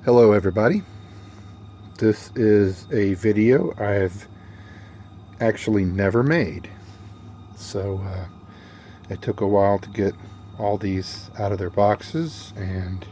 Hello everybody. This is a video I've actually never made. So it took a while to get all these out of their boxes, and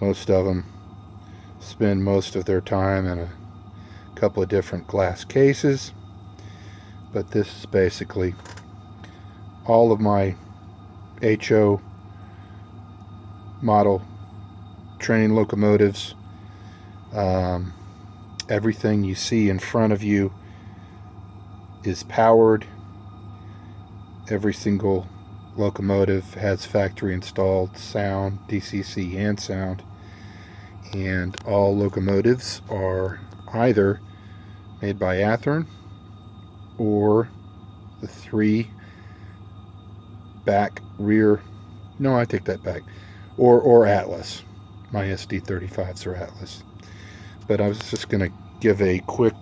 most of them spend most of their time in a couple of different glass cases. But this is basically all of my HO model train locomotives. Everything you see in front of you is powered. Every single locomotive has factory installed sound, DCC and sound, and all locomotives are either made by Athearn or the three back rear, no, I take that back, or Atlas. My SD35s are Atlas. But I was just going to give a quick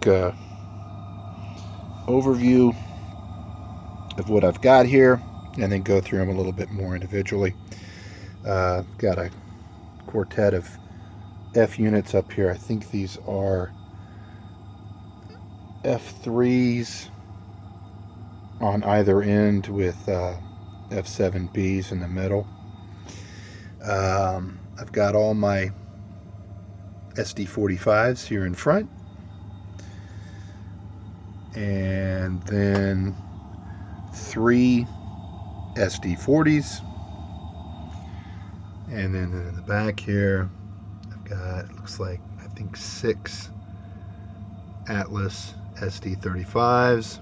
overview of what I've got here and then go through them a little bit more individually. Got a quartet of F units up here. I think these are F3s on either end with F7Bs in the middle. I've got all my SD45s here in front, and then 3 SD40s, and then in the back here I've got, it looks like, I think 6 Atlas SD35s,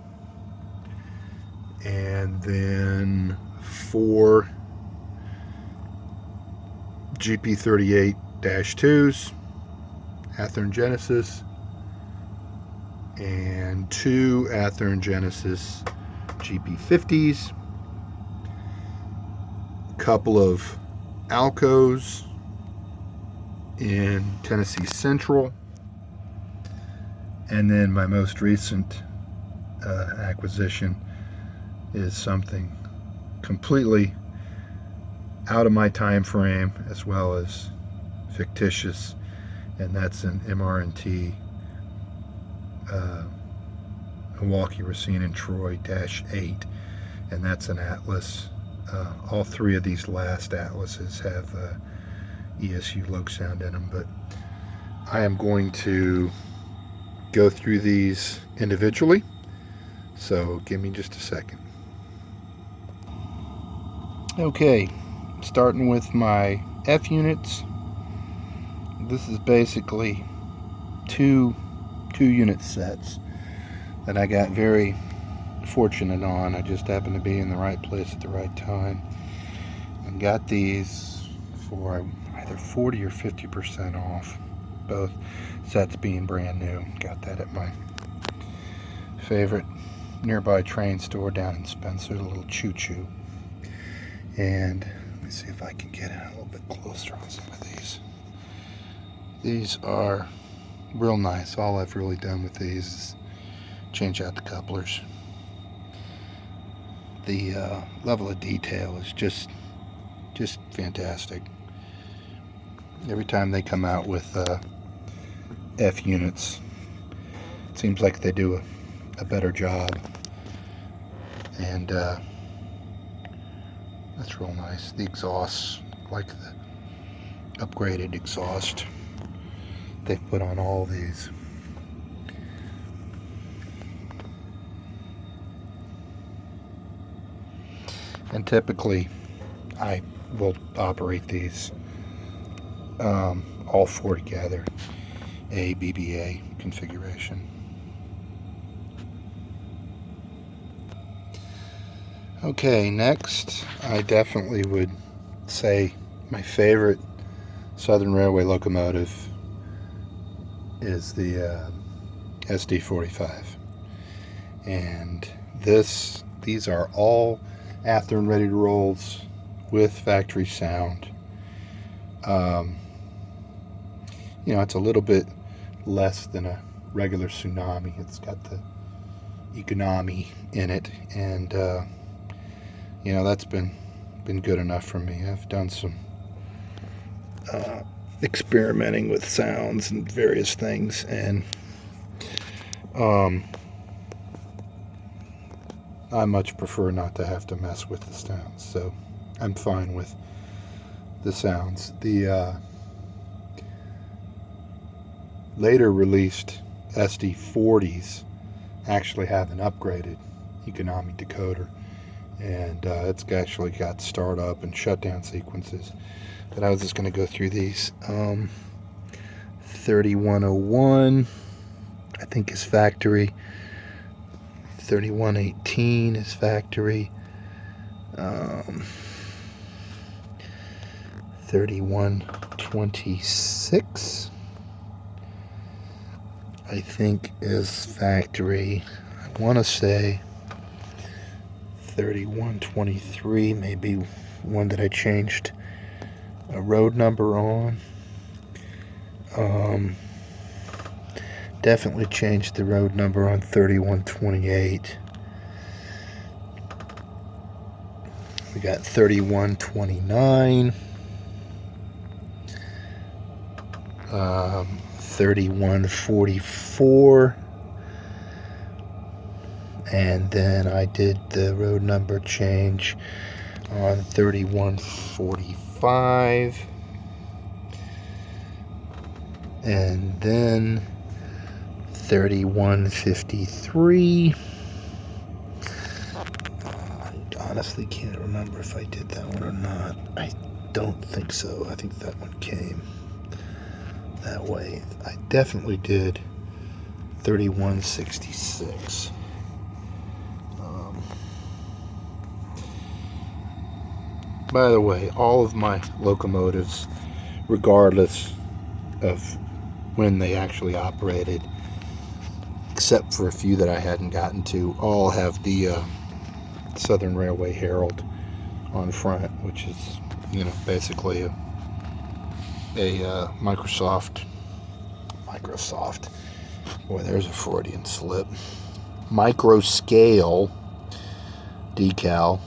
and then 4 GP38-2s Athearn Genesis, and 2 Athearn Genesis GP50s, a couple of Alcos in Tennessee Central, and then my most recent acquisition is something completely out of my time frame as well as fictitious, and that's an MR&T Milwaukee, Racine, and Troy -8, and that's an Atlas. All 3 of these last Atlases have ESU Loc sound in them, but I am going to go through these individually, so give me just a second. Okay, starting with my F units. This is basically two unit sets that I got very fortunate on. I just happened to be in the right place at the right time and got these for either 40 or 50% off, both sets being brand new. Got that at my favorite nearby train store down in Spencer, the little Choo Choo. And let me see if I can get in a little bit closer on some of these. These are real nice. All I've really done with these is change out the couplers. The level of detail is just fantastic. Every time they come out with F units, it seems like they do a better job, and that's real nice. The exhaust, like the upgraded exhaust they've put on all these. And typically I will operate these all 4 together, a BBA configuration. Okay, next I definitely would say my favorite Southern Railway locomotive is the SD45, and these are all Athearn ready to rolls with factory sound. You know, it's a little bit less than a regular Tsunami. It's got the economy in it, and you know, that's been good enough for me. I've done some experimenting with sounds and various things, and I much prefer not to have to mess with the sounds, so I'm fine with the sounds. The later released SD40s actually have an upgraded economic decoder, and it's actually got startup and shutdown sequences. But I was just going to go through these. 3101, I think, is factory. 3118 is factory. 3126, I think, is factory. I want to say 3123, maybe one that I changed a road number on. Definitely changed the road number on 3128. We got 3129, 3144, and then I did the road number change on 3145, and then 3153. I honestly can't remember if I did that one or not. I don't think so. I think that one came that way. I definitely did 3166. By the way, all of my locomotives, regardless of when they actually operated, except for a few that I hadn't gotten to, all have the Southern Railway Herald on front, which is, basically a Microsoft, boy, there's a Freudian slip, micro scale decal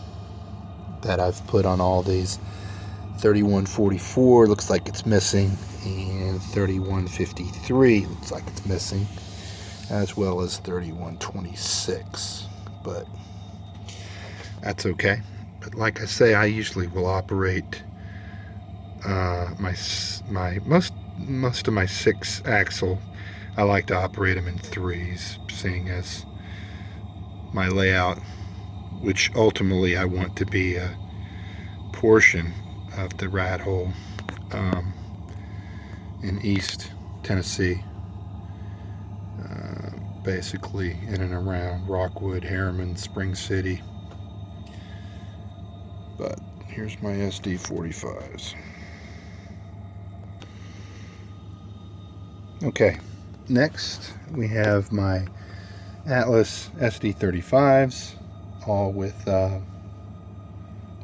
that I've put on all these. 3144 looks like it's missing, and 3153 looks like it's missing, as well as 3126, but that's okay. But like I say, I usually will operate most of my 6-axle. I like to operate them in 3s, seeing as my layout, which ultimately I want to be a portion of the rat hole in East Tennessee, basically in and around Rockwood, Harriman, Spring City. But here's my SD45s. Okay, next we have my Atlas SD35s, all with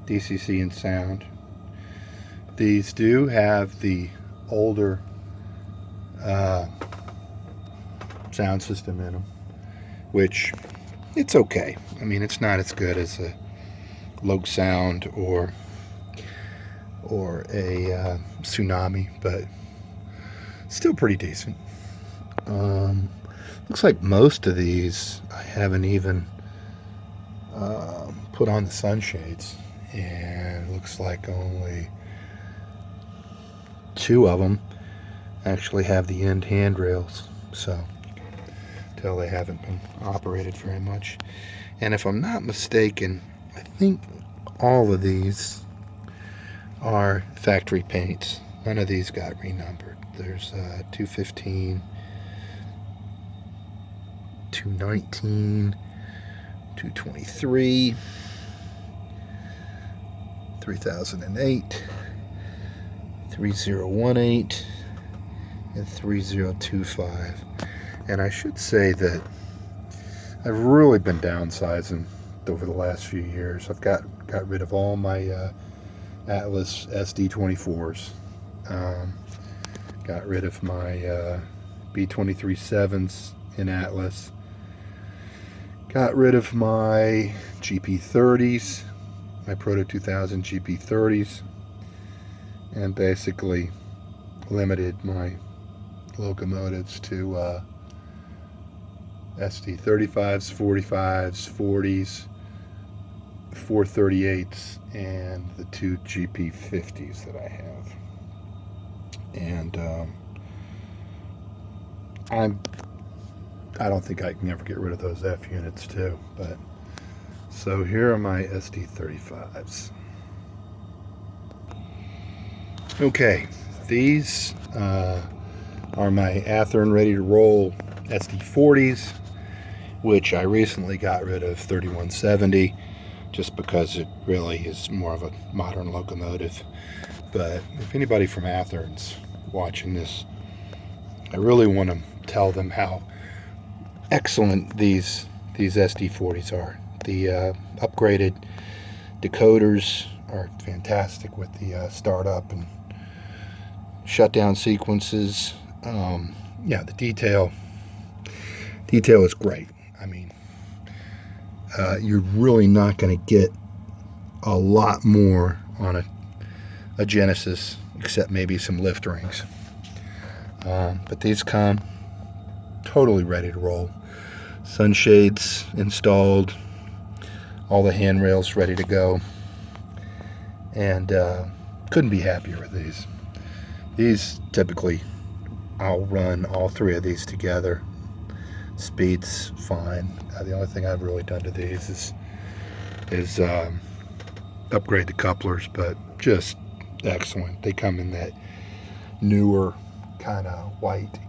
DCC and sound. These do have the older sound system in them, which it's okay. I mean, it's not as good as a Loc Sound or a Tsunami, but still pretty decent. Looks like most of these I haven't even put on the sunshades, and it looks like only 2 of them actually have the end handrails, so tell they haven't been operated very much. And if I'm not mistaken, I think all of these are factory paints. None of these got renumbered. There's 215, 219, 223, 3008, 3018, and 3025. And I should say that I've really been downsizing over the last few years. I've got rid of all my Atlas SD24s. Got rid of my B237s in Atlas. Got rid of my GP30s, my Proto 2000 GP30s, and basically limited my locomotives to SD35s, 45s, 40s, 438s, and the 2 GP50s that I have. And I don't think I can ever get rid of those F units too. But so here are my SD35s. Okay, these are my Athearn ready to roll SD40s, which I recently got rid of 3170 just because it really is more of a modern locomotive. But if anybody from Athearn's watching this, I really want to tell them how excellent these SD40s are. The upgraded decoders are fantastic with the startup and shutdown sequences. Yeah, the detail is great. I mean, you're really not going to get a lot more on a Genesis, except maybe some lift rings. But these come totally ready to roll. Sunshades installed, all the handrails ready to go, and couldn't be happier with these. These typically, I'll run all 3 of these together. Speed's fine. The only thing I've really done to these is upgrade the couplers, but just excellent. They come in that newer kind of white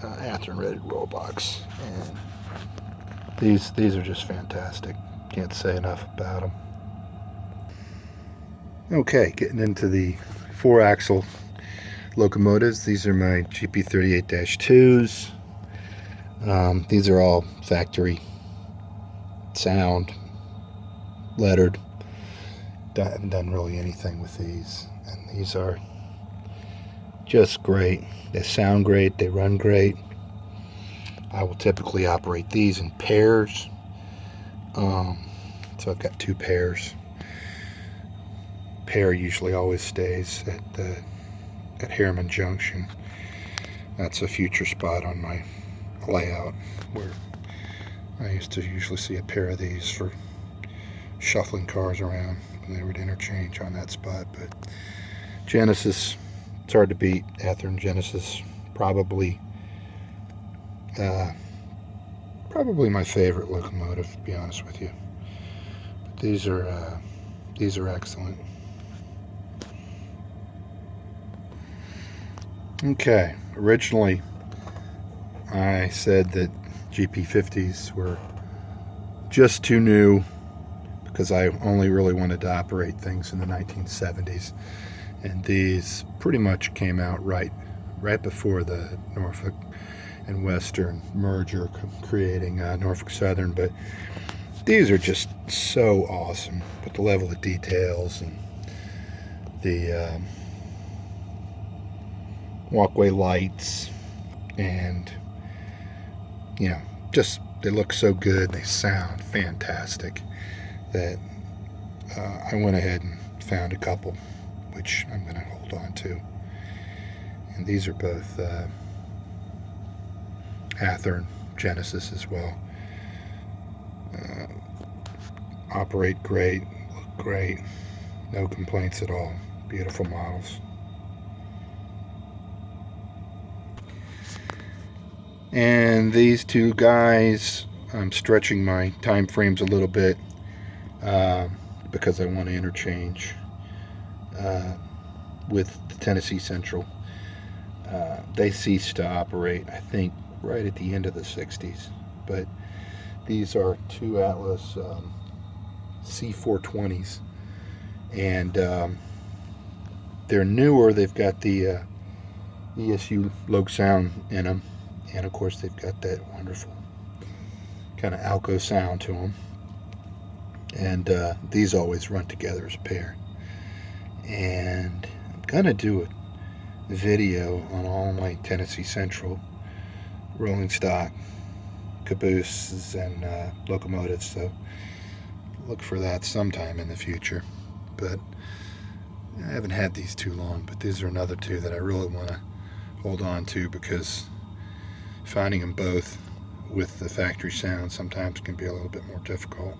Athearn ready to roll box, and these are just fantastic. Can't say enough about them. Okay, getting into the 4-axle locomotives. These are my GP38-2s. These are all factory sound, lettered. Haven't done really anything with these, and these are just great. They sound great, they run great. I will typically operate these in pairs, so I've got 2 pairs. Pair usually always stays at Harriman Junction. That's a future spot on my layout where I used to usually see a pair of these for shuffling cars around when they would interchange on that spot. But Genesis, it's hard to beat. Athearn Genesis, probably my favorite locomotive, to be honest with you. But these are excellent. Okay, originally I said that GP50s were just too new because I only really wanted to operate things in the 1970s, and these pretty much came out right before the Norfolk and Western merger, creating Norfolk Southern. But these are just so awesome with the level of details and the walkway lights, and just they look so good, they sound fantastic, that I went ahead and found a couple which I'm going to hold on to. And these are both Athearn Genesis as well. Operate great, look great, no complaints at all. Beautiful models. And these 2 guys, I'm stretching my time frames a little bit because I want to interchange with the Tennessee Central. They ceased to operate, I think, right at the end of the 60s. But these are 2 Atlas C420s, and they're newer. They've got the ESU Loc sound in them, and of course they've got that wonderful kind of Alco sound to them. And these always run together as a pair. And I'm gonna do a video on all my Tennessee Central rolling stock cabooses and locomotives, so look for that sometime in the future. But I haven't had these too long, but these are another two that I really want to hold on to, because finding them both with the factory sound sometimes can be a little bit more difficult.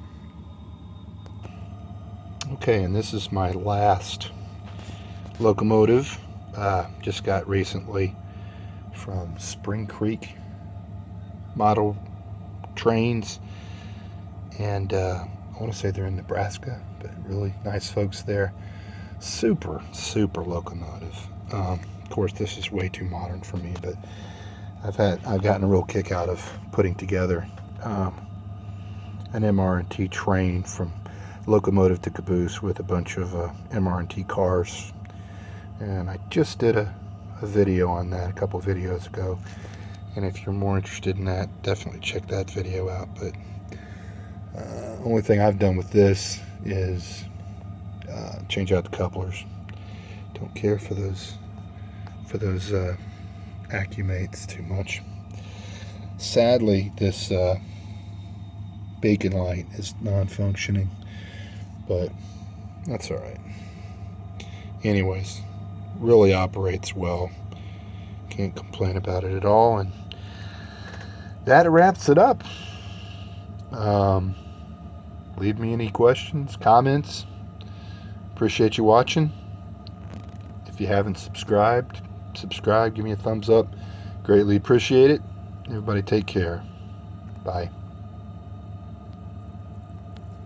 Okay, and this is my last Locomotive. Just got recently from Spring Creek model trains, and I want to say they're in Nebraska, but really nice folks there. Super Locomotive. Of course, this is way too modern for me, but I've gotten a real kick out of putting together an MR&T train from locomotive to caboose with a bunch of MR&T cars, and I just did a video on that a couple videos ago, and if you're more interested in that, definitely check that video out. But only thing I've done with this is change out the couplers. Don't care for those Accumates too much. Sadly, this beacon light is non-functioning, but that's all right. Anyways, really operates well. Can't complain about it at all, and that wraps it up. Leave me any questions, comments. Appreciate you watching. If you haven't subscribed, subscribe, give me a thumbs up. Greatly appreciate it. Everybody take care. Bye.